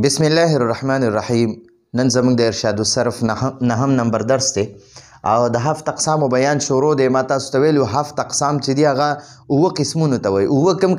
بسم الله الرحمن الرحیم. نن زموږ د ارشاد الصرف نهم نمبر درس دی او د هفت اقسامو بیان شروع دی. ما تاسو ته ویلو هفت اقسام چې دي هغه اووه قسمونو ته وایي. اووه کم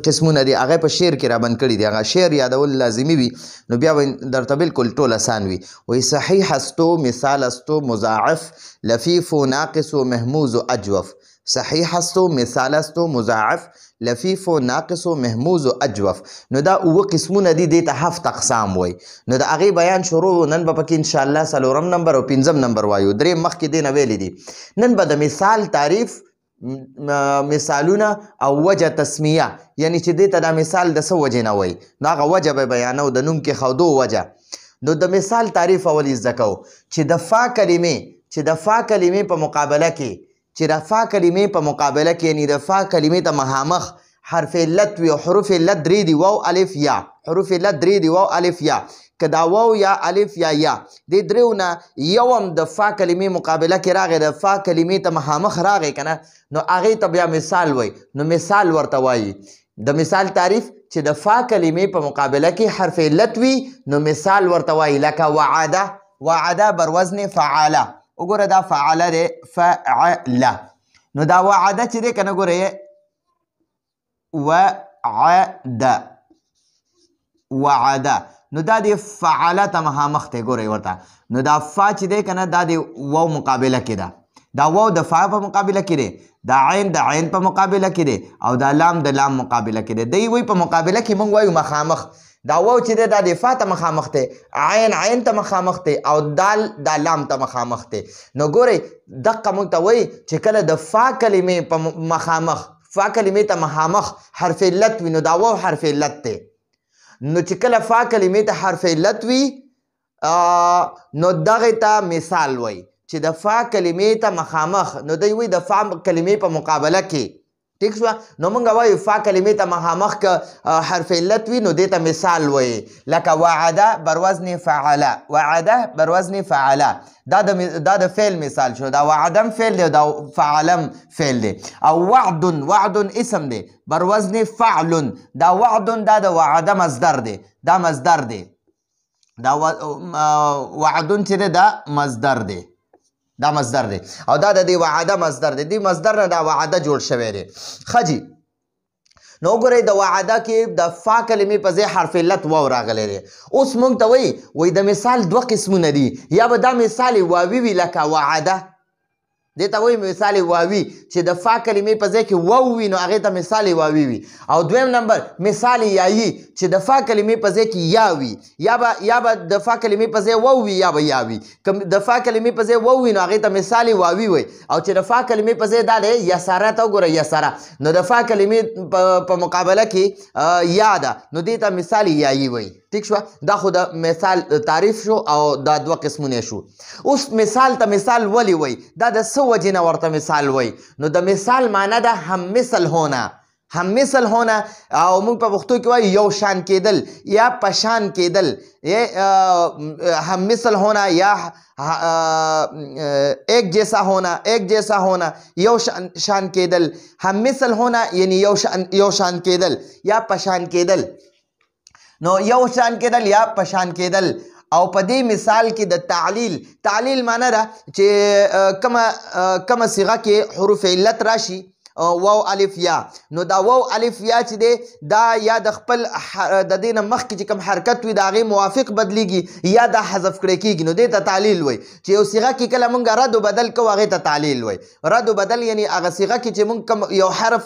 قسمونه دي هغه په شعر کې رابند کړي دي. هغه شعر یادول لازمي وي نو بیا به درته بالکل ټول اسان وي. وایي صحیح استو، مثال استو، مضاعف، لفیف و ناقص و محموز و اجوف. صحیح استو، مثال استو، مضاعف، لفیف و ناقص و محموز و اجوف. نو دا اووه قسمونه دي، دې ته هفت اقسام وایي. نو د هغې بیان شروع نن به پکې انشاءالله څلورم نمبر او پنځم نمبر وایو. درې مخکې دې نه ویلي دي. نن به د مثال تعریف، مثالونه او وجه تسمیه، یعنی چې دې ته دا مثال د څه وجې نه وایي نو هغه وجه به بیانو، د نوم کې ښودو وجه. نو د مثال تعریف اول زده کوو چې د فا کلمې په مقابله کې، چې د فا کلمې په مقابله کې یعنی د فا کلمې ته مخامخ حرف علت وي او حروف علت درې دي، واو الف یا. حروف علت درې دي، واو الف یا. که دا واو یا الف یا یا دې دریو نه یو هم د فا کلمې مقابله کې راغی، د فا کلمې ته مخامخ راغی که نه، نو هغې ته بیا مثال وایي. نو مثال ورته وایي. د مثال تعریف چې د فا کلمې په مقابله کې حرف علت وي نو مثال ورته وایي. لکه وعده، وعده بر وزن فعاله. وګوره دا فعاله دی، فعله. نو دا وعده چې دی که نه ګوره وعده نو دا دی فعاله ته مخامخ دی. ګورئ ورته نو دا فا چې دی که نه دا د واو مقابله کې ده. دا واو د فا په مقابله کې دی، دا عین د عین په مقابله کې دی او دا لام د لام مقابله کې دی. دی وایي په مقابله کې موږ وایو مخامخ. دا واو چې دی دا د فا ته مخامخ دی، عین عین ته مخامخ دی او دال دا لام ته مخامخ دی. نو ګورئ دقه موږ ته وایي چې کله د فا کلمې په مخامخ، فا کلمې ته مخامخ حرف علت وي نو دا واو حرف علت دی. نو چې کله فا کلمې ته حرف علت وي نو دغې ته مثال وایي. چې د فا کلمې ته مخامخ نو دی وایي د فا کلمې په مقابله کې. ٹھیک شوه؟ نو موږ وایو فا کلمې ته مخامخ که حرف علت وي نو دې ته مثال وایي. لکه وعده بر وزن فعله، وعده بر وزن فعله. دا د فعل مثال شو. دا وعدم فعل دی او دا فعلم فعل دی. او وعد اسم دی بر وزن فعل. دا وعد دا د وعده مصدر دی، دا مصدر دی. دا وعدون چې دی دا مصدر دی، دا مصدر دی او دا د دې وعده مصدر دی. دې مصدر نه دا وعده جوړ شوی دی. ښه جي. نو وګورئ د وعده کې د فا کلمې په ځای حرف علت واو راغلی دی. اوس موږ ته وایي د مثال دوه قسمونه دي. یا به دا مثال واوي وي لکه وعده، دې ته وایي مثال واوي چې د فا کلمې په ځای کې واو وي نو هغې ته مثال واوي وي. او دویم نمبر مثال یایي چې د فا کلمې په ځای کې یا وي، یا به د فا کلمې په ځای واو وي یا به یا وي. که د فا کلمې په ځای واو وي نو هغې ته مثال واوي وي. او چې د فا کلمې په ځای دا دی یسره ته وګوره یسره، نو د فا کلمې په مقابله کې یا ده نو دې ته مثال یایي وي. ٹھیک شوه؟ دا خو د مثال تعریف شو او دا دوه قسمونه شو. اوس مثال ته مثال ولی وایي؟ دا د څه وجې نه ورته مثال وایي؟ نو د مثال معنی ده هم مثل هونه، هم مثل هونه او موږ په پښتو کې وایو یو شان کېدل یا پشان کېدل. هم مثل ہونا یا ایک جیسا ہونا، ایک جیسا ہونا، یو شان کېدل. هم مثل ہونا یعنی یو شان کېدل یا پشان کېدل. نو یو شان کېدل یا پشان کېدل. او په دې مثال کې د تعلیل معنی ده چې کومه صیغه کې حروف علت راشي واو الف یا، نو دا واو الف یا چې دی دا یا د خپل د دې نه مخکې چې کوم حرکت وي د هغې موافق بدلیږي یا دا حذف کړی کېږي. نو دې ته تعلیل وایي. چې یو صیغه کې کله موږ رد و بدل کوو هغې ته تعلیل وایي. رد و بدل یعنی هغه صیغه کې چې موږ یو حرف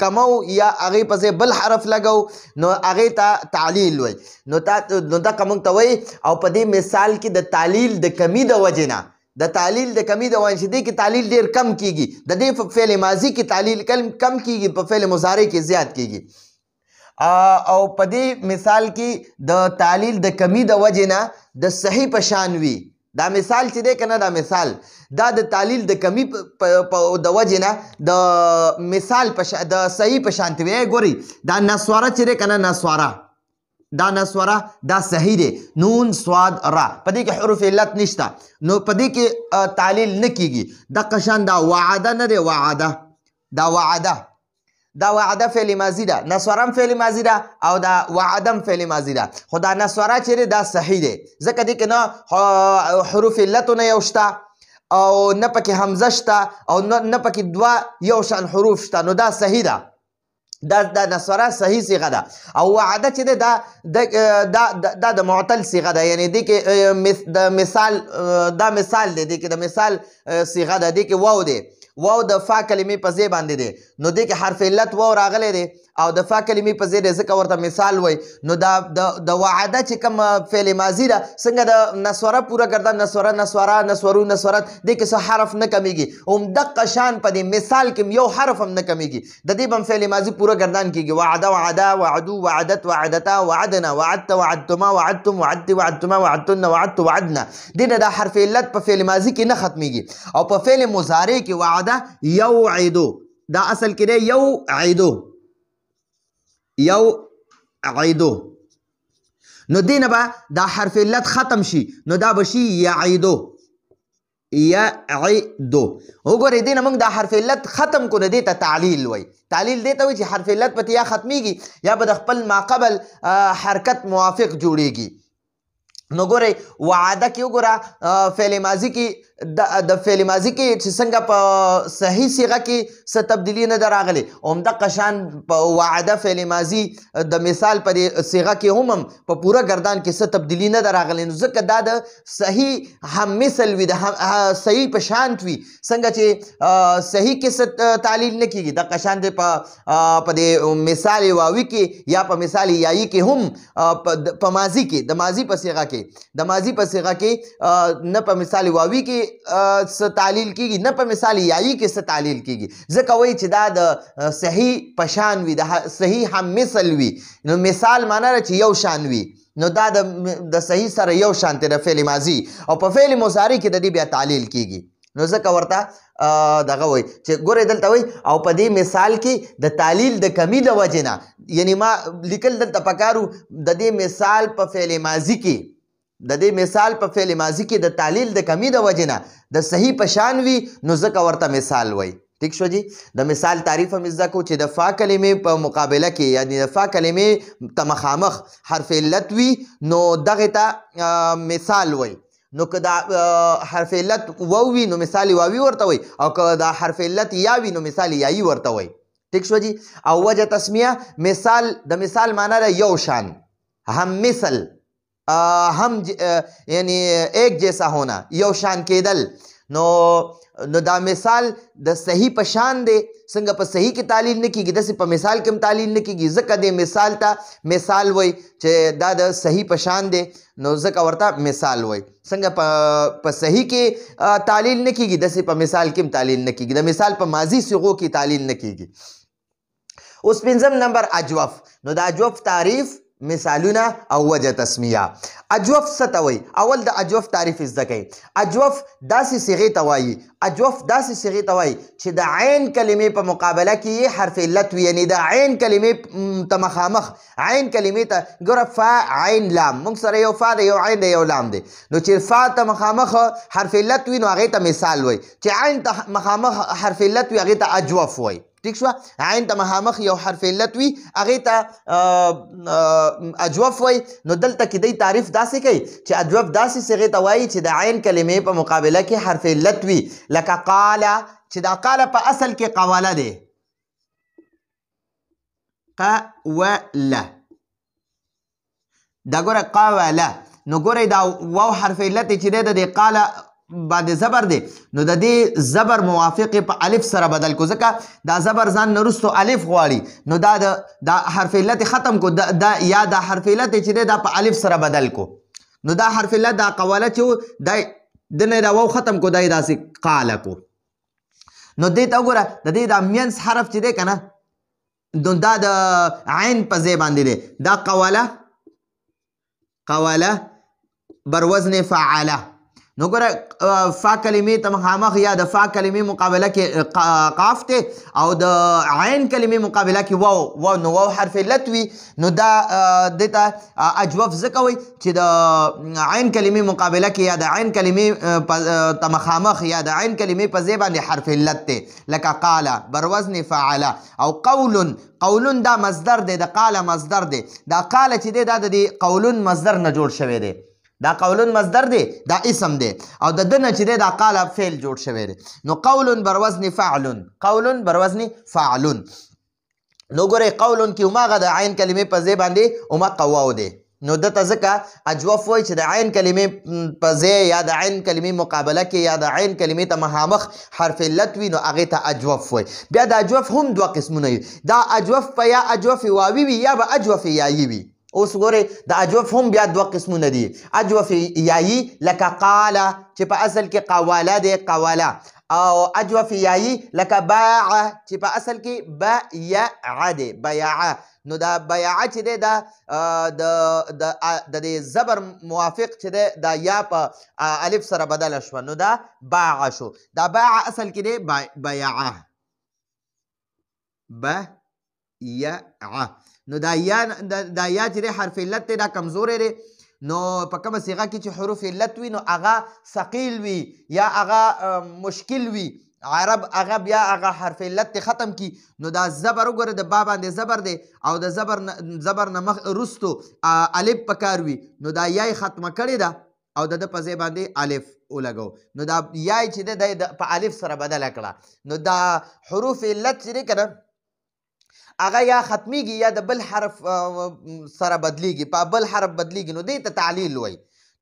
کمو یا هغې په ځای بل حرف لګو نو هغې ته تعلیل وایي. نو دغه موږ ته وایي. او په دې مثال کې د تعلیل د کمی د وجې نه، د تعلیل د کمی د وجې چې دې کې تعلیل ډېر کم کېږي، د دې په فعل ماضي کې تعلیل کم کېږي، په فعل مضارع کې زیات کېږي. او په دې مثال کې د تعلیل د کمی د وجې نه د صحیح په شان وي. دا مثال چې دی که نه، دا مثال دا د تعلیل د کمی د وجې نه د مثال د صحیح په شانتي وي. ګورئ دا نسواره چې دی که نه، نسواره دا نسوره دا صحیح دی، نون سواد را، په دې کې حروف علت نشته نو په دې کې تعلیل نه کیږي. دقه شان دا وعده نه دی، وعده دا وعده دا وعده فعل ماضی ده، نسورم فعل ماضی ده او دا وعدم فعل ماضی ده. خو دا نسوره چې دا صحیح دی ځکه دې کې نه حروف علتونه یو شته او نه پکې حمزه شته او نه پکې دوه یو شان حروف شته، نو دا صحیح ده. دا نسوره صحیح صيغه ده. او وعده چې دا د معتل صيغه ده، یعنی دې کې د مثال دا مثال دی، دې کې د مثال صيغه ده، دې کې واو دی، واو د فا کلمې په ځای باندې دی، نو دې کې حرف علت واو راغلی دی او د فا کلمې په ځای دی ځکه ورته مثال وای. نو دا د وعده چې کوم فعل ماضي ده څنګه د نسوره پوره ګرځه، نسوره نسواره نسورو نسورت، دې کې څه حرف نه کمیږي. همدقه شان په دې مثال کې یو حرف هم نه کمیږي، د دې به فعل ماضي پوره ګردان کیږي. وعده وعده وعدو وعدت وعدتا وعدنا وعدت وعدتما وعدتم وعدت وعدتما وعدتن وعدت وعدنا. دې نه د حرف علت په فعل ماضي کې نه ختمیږي. او په فعل مضارع کې وعده یوعدو، دا اصل کې دی یوعدو یوعدو، نو دې نه به دا حرف علت ختم شي، نو دا به شي یعیدو یعیدو. وګورئ دې نه موږ دا حرف علت ختم کړو، دې ته تعلیل وایي. تعلیل دې ته وایي چې حرف علت پکې یا ختمیږي یا به د خپل ماقبل حرکت موافق جوړیږي. نو ګورئ وعده کې وګوره فعل ماضي کې د فعل ماضي کې چې څنګه په صحیح صيغه کې څه تبدیلی نه ده راغلې، همدقه شان په وعده فعل ماضي د مثال په صيغه کې هم په پوره ګردان کې څه تبدیلی نه ده راغلې. نو ځکه دا د صحیح هم مثل وي، د صحیح په شانت وي، څنګه چې صحیح کې څه تعلیل نه کېږي دقه شان دی په دې مثال واوي کې یا په مثال یایي کې هم په ماضي کې د ماضي په صيغه کې د ماضي په صيغه کې نه په مثال واوي کې څه تعلیل کیږي نه په مثال یایي کې څه تعلیل کیږي، ځکه وایي چې دا د صحیح پشان وي، د صحیح هم مثل وي. نو مثال معنا چې یو شان وي، نو دا د صحیح سره یو شان دی د فعل ماضي. او په فعل مضارع کې د دې بیا تعلیل کیږي، نو ځکه ورته دغه وایي چې ګورئ دلته وایي او په دې مثال کې د تعلیل د کمی د وجې نه، یعنی ما لیکل دلته پکارو د دې مثال په فعل ماضي کې د دې مثال په فعل ماضي کې د تعلیل د کمی د وجې نه د صحیح پشان وي، نو ځکه ورته مثال وایي. ٹھیک شو جی. د مثال تعریف هم زده کو چې د فا کلمې په مقابله کې یعنی د فا کلمې ته مخامخ حرف علت وي نو دغه ته مثال وایي. نو که دا حرف علت واو وي نو مثال واوي ورته وایي، او که دا حرف علت یا وي نو مثال یایي ورته وایي. ٹھیک شو جی. او وجه تسمیه مثال، د مثال معنی ده یو شان، هم مثل हम यानी एक जैसा होना یو شان کېدل. نو دا مثال د صحیح په شان دی، څنګه په صحیح کې تعلیل نه کېږي داسې په مثال کې هم تعلیل نه کېږي، ځکه د مثال ته مثال وایي چې دا د صحیح په شان دی، نو ځکه ورته مثال وایي. څنګه په صحیح کې تعلیل نه کېږي داسې په مثال کې هم تعلیل نه کېږي، د مثال په ماضي صيغو کې تعلیل نه کېږي. اوس پنځم نمبر اجوف. نو د اجوف تعریف، مثالونه او وجه تسمیه. اجوف څه ته وایي؟ اول د اجوف تعریف زده کړئ. اجوف داسې صيغې ته وایي، اجوف داسې صيغې ته وایي چې د عین کلمې په مقابله کې حرف علت وي، یعنی د عین کلمې ته مخامخ عین کلمې ته ګوره فا عین لام، موږ سره یو فا دی یو عین دی یو لام دی، نو چې فا ته مخامخ حرف علت وي نو هغې ته مثال وایي، چې عین ته مخامخ حرف علت وي هغې ته اجوف وایي. ٹھیک شو. عین ته مخامخ یو حرف علت وي هغې ته اجوف وایي. نو دلته کې دی تعریف داسې کوي چې اجوف داسې صيغې ته وایي چې د عین کلمې په مقابله کې حرف علت وي، لکه قاله چې دا قاله په اصل کې قواله دی، قوله دا ګوره قوله. نو ګورئ دا واو حرف علت چې دی د دې قاله باندې زبر دی، نو د دې زبر موافق په الف سره بدل کو، ځکه دا زبر ځان نه وروستو الف غواړي، نو دا حرف علت ختم کو، دا یا دا حرف علت چې دی دا په الف سره بدل کو. نو دا حرف علت دا قواله چې دا د نه دا واو ختم کو، دا یې داسې قاله کو. نو دې ته وګوره د دې دا مینس حرف چې دی که نه، نو دا د عین په ځای باندې دی، دا قواله قواله بر وزن فعاله. نو ګوره فا کلمې ته مخامخ یا د فا کلمې مقابله کې قاف دی او د عین کلمې مقابله کې واو نو واو حرف علت وي نو دا دې ته اجوف ځکه وایي چې د عین کلمې مقابله کې یا د عین کلمې ته مخامخ یا د عین کلمې په ځای باندې حرف علت دی لکه قال بر وزن فعل او قولون دا مصدر دی د قال مصدر دی دا قال چې دی دا د قولون مصدر نه جوړ شوی دی دا قولون مصدر دی دا اسم دی او د دنه چې دی دا قال فعل جوړ شوی دی نو قول بر وزن فعلون قول بر وزن فعلون نو ګورئ قولون کې هماغه د عین کلمې په ځای باندې هماغه واو دی نو دته ځکه اجوف وایي چې د عین کلمې په ځای یا د عین کلمې مقابله کې یا د عین کلمې ته مخامخ حرف علت وي نو هغې ته اجوف وایي بیا د اجوف هم دوه قسمونه وي دا اجوف په یا اجوف واوي وي یا به اجوف یایي وي اوس ګورئ د اجوف هم بیا دوه قسمونه دي اجوف یایي لکه قاله چې په اصل کې قواله دی قواله او اجوف یایي لکه باعه چې په اصل کې بیعه دی بیعه نو دا بیعه چې دی دا د زبر موافق چې دی دا یا په الف سره بدله شوه نو دا باعه شو دا باعه اصل کې دی بیعه بیعه نو دا یا چې دی حرف علت دی دا کمزوری دی نو په کومه صیغه کې چې حروف علت وي نو هغه ثقیل وي یا هغه مشکل وي عرب هغه بیا هغه حرف علت ختم کی نو دا زبر وګوره د با باندې زبر دی او د زبر نه مخ وروستو الف پکار وي نو دا یای ختمه کړې ده او د په ځای باندې الف ولګو نو دا یای چې دی په الف سره بدله کړه نو دا حروف علت چې دی که نه هغه یا ختمیږي یا د بل حرف سره بدلیږي په بل حرف بدلیږي نو دې ته تعلیل وایي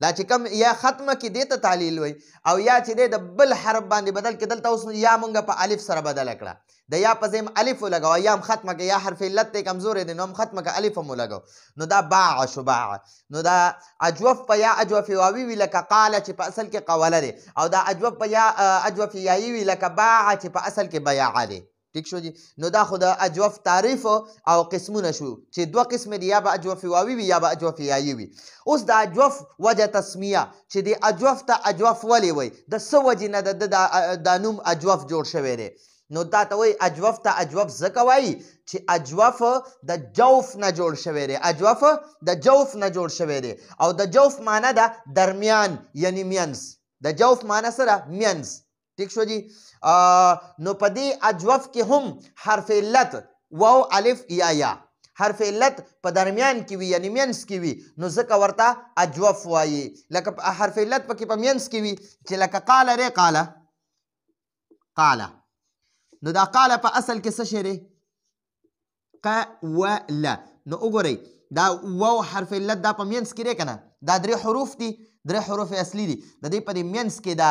دا چې کوم یا ختمه کې دې ته تعلیل وایي او یا چې دی د بل حرف باندې بدل کې دلته اوس یا مونږ په الف سره بدله کړه د یا په ځای الف ولګوه یا هم ختمه کې یا حرف علت دی کمزوری دی نو هم ختمه کې الف هم ولګو نو دا باع شو باع نو دا اجوف په یا اجوف واوي وي لکه قاله چې په اصل کې قوله دی او دا اجوف په یا اجوف یایي وي لکه باع چې په اصل کې بیاعه دی ٹھیک شو جی نو دا خو د اجوف تعریف او قسمونه شو چې دوه قسم دي یا به اجوف واوي وي یا به اجوف یایي وي اوس د اجوف وجه تسمیه چې د اجوف ته اجوف ولې وایي د څه وجې نه دا نوم اجوف جوړ شوی دی نو دا ته وایي اجوف ته اجوف ځکه وایي چې اجوف د جوف نه جوړ شوی دی اجوف د جوف نه جوړ شوی دی او د جوف معنی ده درمیان یعنی مینس د جوف معنی سره مینس ٹھیک شو جی نو په دې اجوف کې هم حرف علت واو الف یا حرف علت په درمیان کې وي یعنی مینس کې وي نو ځکه ورته اجوف وایي لکه حرف علت پکې په مینس کې وي چې لکه قاله دی قاله نو دا قاله په اصل کې څه شی دی قوله نو وګورئ دا واو حرف علت دا په مینس کې دی که نه دا درې حروف دي درې حروف اصلي دي د دې په دې مینس کې دا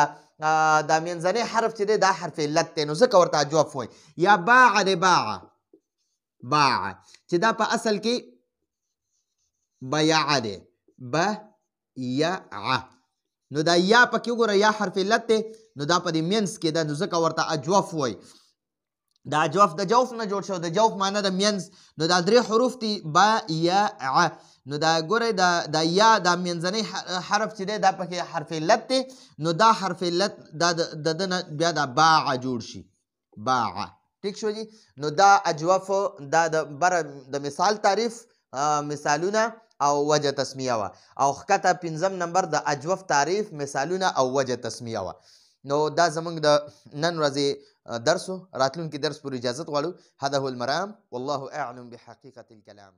منځنی حرف چې دی دا حرف علت دی نو ځکه ورته اجوف وایي یا باع دی باع چې دا په اصل کې بیعه دی بیعه نو دا یا پکې وګوره یا حرف علت دی نو دا په دې مینس کې ده نو ځکه ورته اجوف وایي دا اجوف د جوف نه جوړ شو د جوف معنی د مینس نو دا درې حروف دي بیعه نو دا ګورئ دا یا دا منځنی حرف چې دی دا پکې حرف علت دی نو دا حرف علت دا د ده نه بیا دا باعه جوړ شي باعه ٹھیک شو جی نو دا اجوف دا د بره د مثال تعریف مثالونه او وجه تسمیه وه او ښکته 5 نمبر د اجوف تعریف مثالونه او وجه تسمیه وه نو دا زموږ د نن ورځې درس راتلونکي درس پورې اجازت غواړو هذا هو المرام والله اعلم بحقیقة الكلام